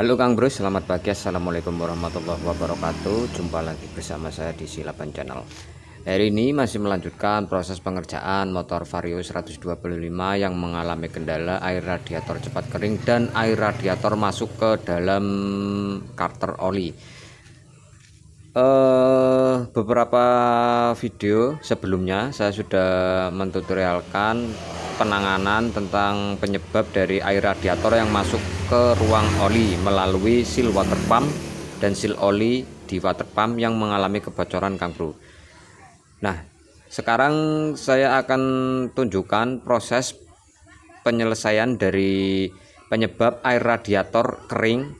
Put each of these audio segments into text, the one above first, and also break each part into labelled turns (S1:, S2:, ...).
S1: Halo Kang Bro, selamat pagi. Assalamualaikum warahmatullahi wabarakatuh. Jumpa lagi bersama saya di Silaban Channel. Hari ini masih melanjutkan proses pengerjaan motor Vario 125 yang mengalami kendala air radiator cepat kering dan air radiator masuk ke dalam karter oli. Beberapa video sebelumnya saya sudah mentutorialkan penanganan tentang penyebab dari air radiator yang masuk ke ruang oli melalui seal water pump dan seal oli di water pump yang mengalami kebocoran, Kang Bro. Nah, sekarang saya akan tunjukkan proses penyelesaian dari penyebab air radiator kering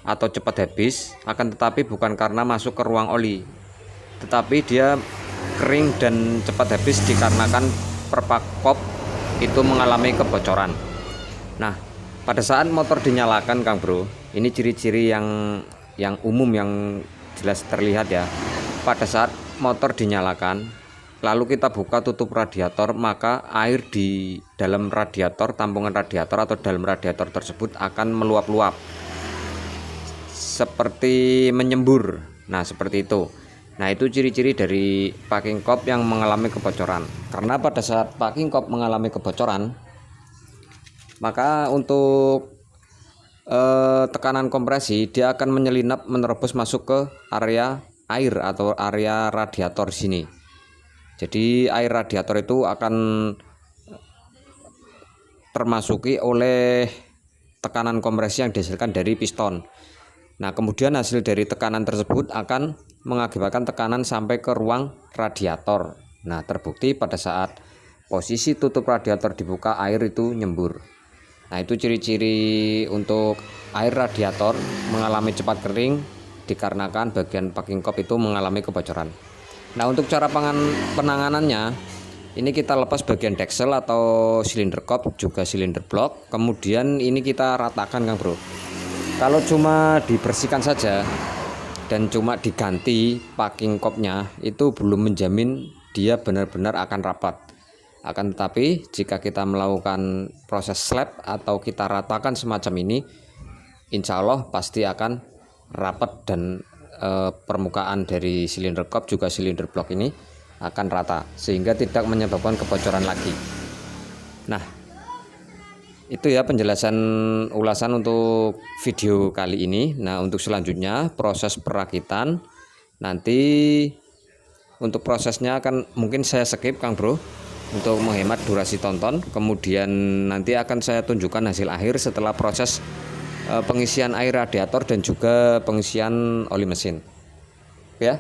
S1: atau cepat habis, akan tetapi bukan karena masuk ke ruang oli, tetapi dia kering dan cepat habis dikarenakan perpak kop itu mengalami kebocoran. Nah, pada saat motor dinyalakan, Kang Bro, ini ciri-ciri yang umum yang jelas terlihat ya. Pada saat motor dinyalakan, lalu kita buka tutup radiator, maka air di dalam radiator, tampungan radiator atau dalam radiator tersebut akan meluap-luap seperti menyembur. Nah, seperti itu. Nah, itu ciri-ciri dari packing kop yang mengalami kebocoran. Karena pada saat packing kop mengalami kebocoran, maka untuk tekanan kompresi dia akan menyelinap menerobos masuk ke area air atau area radiator sini. Jadi air radiator itu akan termasuki oleh tekanan kompresi yang dihasilkan dari piston. Nah, kemudian hasil dari tekanan tersebut akan mengakibatkan tekanan sampai ke ruang radiator. Nah, terbukti pada saat posisi tutup radiator dibuka, air itu nyembur. Nah, itu ciri-ciri untuk air radiator mengalami cepat kering dikarenakan bagian packing kop itu mengalami kebocoran. Nah, untuk cara penanganannya, ini kita lepas bagian deksel atau silinder kop, juga silinder blok. Kemudian ini kita ratakan, Kang Bro. Kalau cuma dibersihkan saja dan cuma diganti packing kopnya, itu belum menjamin dia benar-benar akan rapat. Akan tetapi jika kita melakukan proses slab atau kita ratakan semacam ini, insya Allah pasti akan rapat dan permukaan dari silinder kop juga silinder blok ini akan rata sehingga tidak menyebabkan kebocoran lagi. Nah, itu ya penjelasan ulasan untuk video kali ini. Nah, untuk selanjutnya proses perakitan, nanti untuk prosesnya akan mungkin saya skip, Kang Bro, untuk menghemat durasi tonton. Kemudian nanti akan saya tunjukkan hasil akhir setelah proses pengisian air radiator dan juga pengisian oli mesin ya.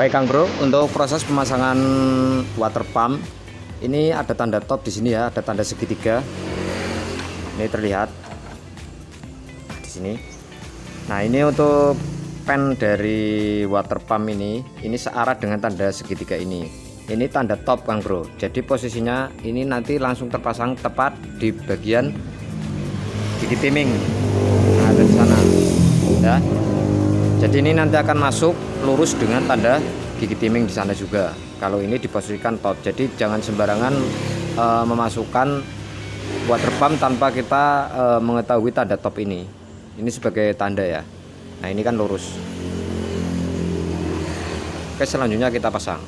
S1: Baik, Kang Bro, untuk proses pemasangan water pump ini ada tanda top di sini ya, ada tanda segitiga. Ini terlihat di sini. Nah, ini untuk pen dari water pump ini searah dengan tanda segitiga ini. Ini tanda top Kang Bro. Jadi posisinya ini nanti langsung terpasang tepat di bagian gigi timing. Nah, dari sana. Ya. Jadi ini nanti akan masuk lurus dengan tanda gigi timing di sana juga. Kalau ini diposisikan top. Jadi jangan sembarangan memasukkan water pump tanpa kita mengetahui tanda top ini. Ini sebagai tanda ya. Nah, ini kan lurus. Oke, selanjutnya kita pasang.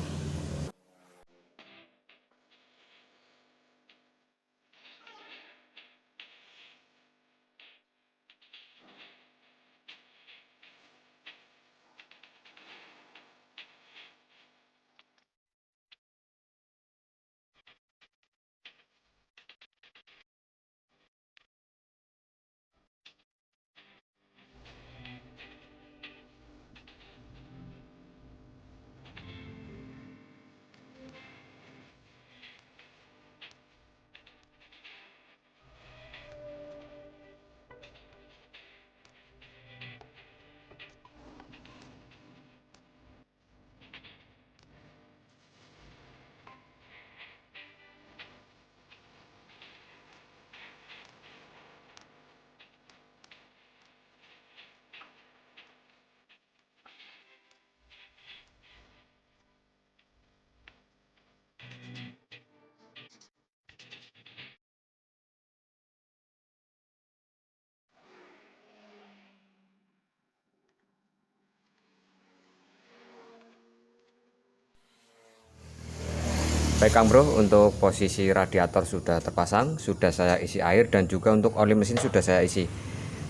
S1: Baik Kang Bro, untuk posisi radiator sudah terpasang, sudah saya isi air, dan juga untuk oli mesin sudah saya isi.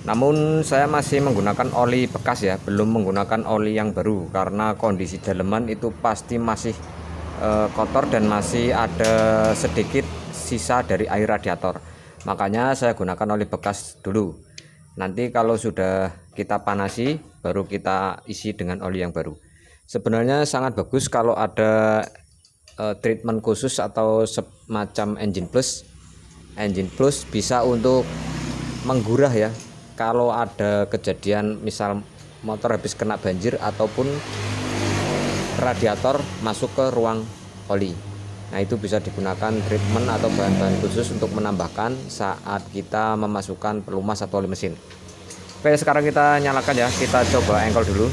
S1: Namun saya masih menggunakan oli bekas ya, belum menggunakan oli yang baru karena kondisi daleman itu pasti masih kotor dan masih ada sedikit sisa dari air radiator. Makanya saya gunakan oli bekas dulu. Nanti kalau sudah kita panasi baru kita isi dengan oli yang baru. Sebenarnya sangat bagus kalau ada treatment khusus atau semacam engine plus. Engine plus bisa untuk menggurah ya kalau ada kejadian misal motor habis kena banjir ataupun radiator masuk ke ruang oli. Nah, itu bisa digunakan treatment atau bahan-bahan khusus untuk menambahkan saat kita memasukkan pelumas atau oli mesin. Oke, sekarang kita nyalakan ya, kita coba engkol dulu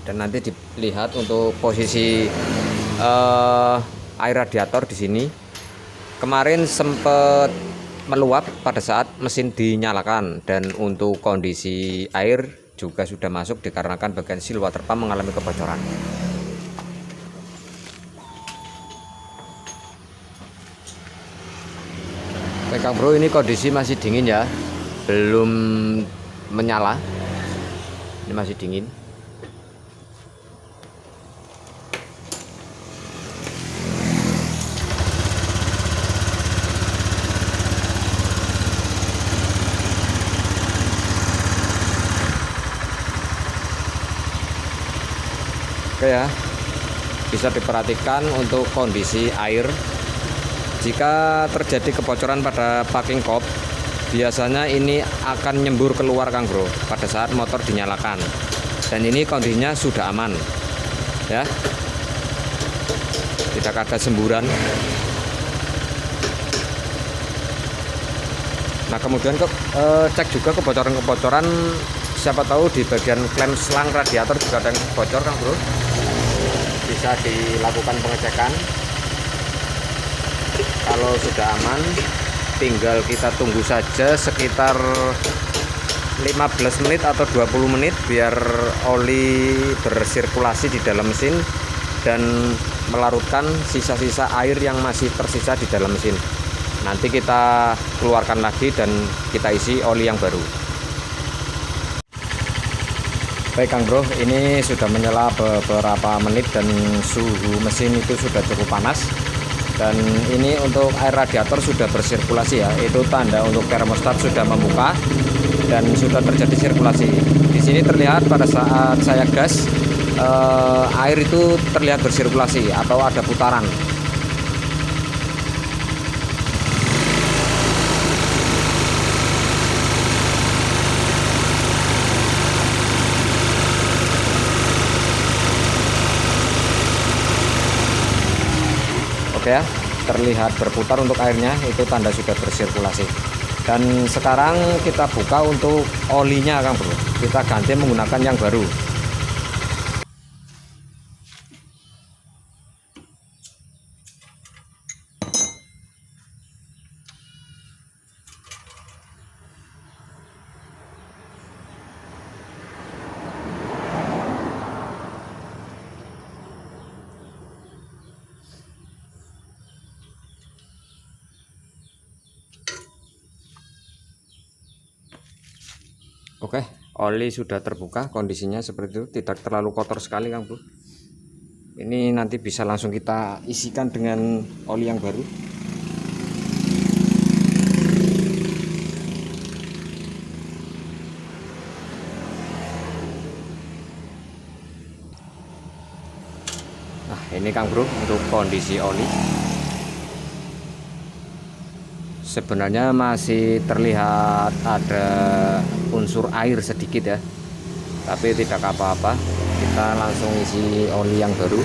S1: dan nanti dilihat untuk posisi air radiator di sini. Kemarin sempat meluap pada saat mesin dinyalakan, dan untuk kondisi air juga sudah masuk dikarenakan bagian seal water pump mengalami kebocoran. Oke Kang Bro, ini kondisi masih dingin ya, belum menyala, ini masih dingin. Oke ya, bisa diperhatikan untuk kondisi air. Jika terjadi kebocoran pada packing kop, biasanya ini akan nyembur keluar Kang Bro pada saat motor dinyalakan. Dan ini kondisinya sudah aman ya, tidak ada semburan. Nah, kemudian cek juga kebocoran-kebocoran, siapa tahu di bagian klem selang radiator juga ada yang bocor Kang Bro. Bisa dilakukan pengecekan. Kalau sudah aman, tinggal kita tunggu saja sekitar 15 menit atau 20 menit biar oli bersirkulasi di dalam mesin dan melarutkan sisa-sisa air yang masih tersisa di dalam mesin. Nanti kita keluarkan lagi dan kita isi oli yang baru. Baik Kang Bro, ini sudah menyala beberapa menit dan suhu mesin itu sudah cukup panas. Dan ini untuk air radiator sudah bersirkulasi ya, itu tanda untuk termostat sudah membuka dan sudah terjadi sirkulasi. Di sini terlihat pada saat saya gas, air itu terlihat bersirkulasi atau ada putaran. terlihat berputar untuk airnya, itu tanda sudah bersirkulasi. Dan sekarang kita buka untuk olinya Kang Bro, kita ganti menggunakan yang baru. Oke, oli sudah terbuka, kondisinya seperti itu, tidak terlalu kotor sekali Kang Bro. Ini nanti bisa langsung kita isikan dengan oli yang baru. Nah ini Kang Bro untuk kondisi oli. Sebenarnya masih terlihat ada unsur air sedikit ya, tapi tidak apa-apa, kita langsung isi oli yang baru.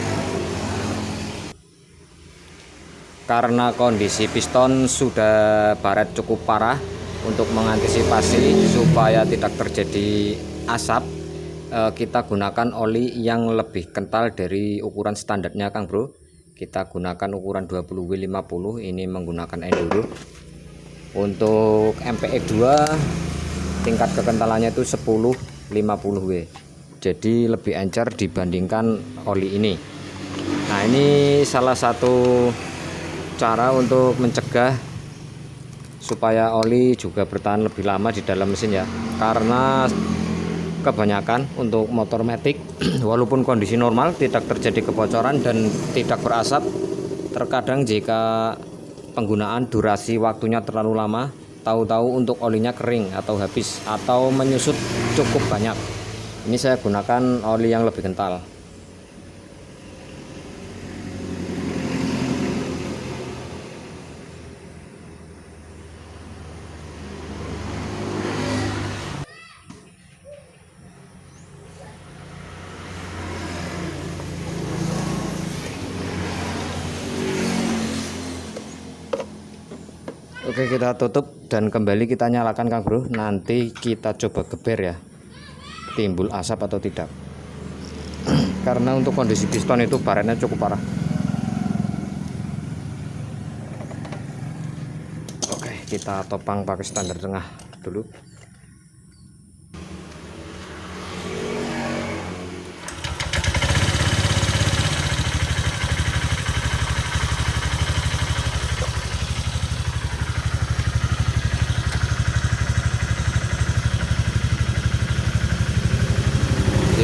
S1: Karena kondisi piston sudah baret cukup parah, untuk mengantisipasi supaya tidak terjadi asap, kita gunakan oli yang lebih kental dari ukuran standarnya Kang Bro. Kita gunakan ukuran 20W50, ini menggunakan enduro. Untuk MPE 2 tingkat kekentalannya itu 10-50W, jadi lebih encer dibandingkan oli ini. Nah ini salah satu cara untuk mencegah supaya oli juga bertahan lebih lama di dalam mesin ya, karena kebanyakan untuk motor matic walaupun kondisi normal tidak terjadi kebocoran dan tidak berasap, terkadang jika penggunaan durasi waktunya terlalu lama, tahu-tahu untuk olinya kering atau habis atau menyusut cukup banyak. Ini saya gunakan oli yang lebih kental. Oke, kita tutup dan kembali kita nyalakan Kang Bro. Nanti kita coba geber ya, timbul asap atau tidak. Karena untuk kondisi piston itu baretnya cukup parah. Oke, kita topang pakai standar tengah dulu.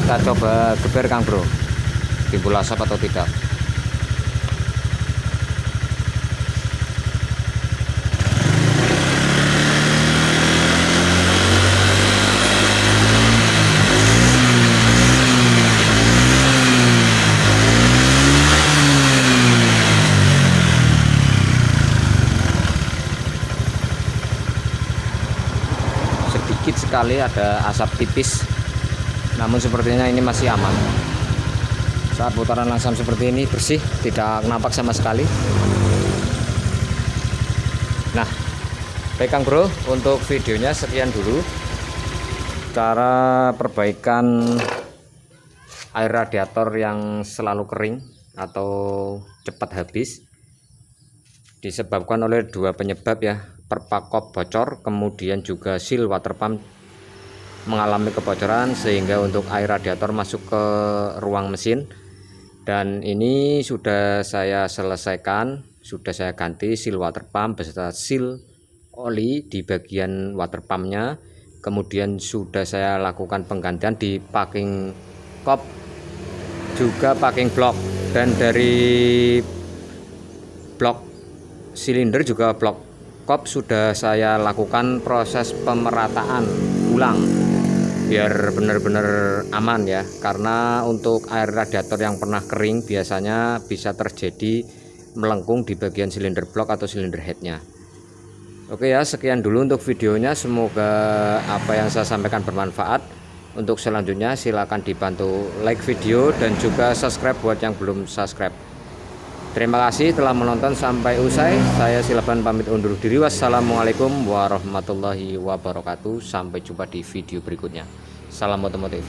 S1: Kita coba geber Kang Bro, timbul asap atau tidak. Sedikit sekali ada asap tipis, namun sepertinya ini masih aman. Saat putaran langsam seperti ini bersih, tidak nampak sama sekali. Nah, baik Kang Bro, untuk videonya sekian dulu cara perbaikan air radiator yang selalu kering atau cepat habis, disebabkan oleh dua penyebab ya, perpak kop bocor, kemudian juga seal water pump mengalami kebocoran sehingga untuk air radiator masuk ke ruang mesin. Dan ini sudah saya selesaikan, sudah saya ganti seal water pump beserta seal oli di bagian water pumpnya. Kemudian sudah saya lakukan penggantian di packing kop, juga packing block, dan dari blok silinder juga blok kop sudah saya lakukan proses pemerataan ulang biar benar-benar aman ya, karena untuk air radiator yang pernah kering biasanya bisa terjadi melengkung di bagian silinder blok atau silinder headnya. Oke ya, sekian dulu untuk videonya, semoga apa yang saya sampaikan bermanfaat. Untuk selanjutnya silakan dibantu like video dan juga subscribe buat yang belum subscribe. Terima kasih telah menonton sampai usai. Saya Silvan pamit undur diri. Wassalamualaikum warahmatullahi wabarakatuh. Sampai jumpa di video berikutnya. Salam otomotif.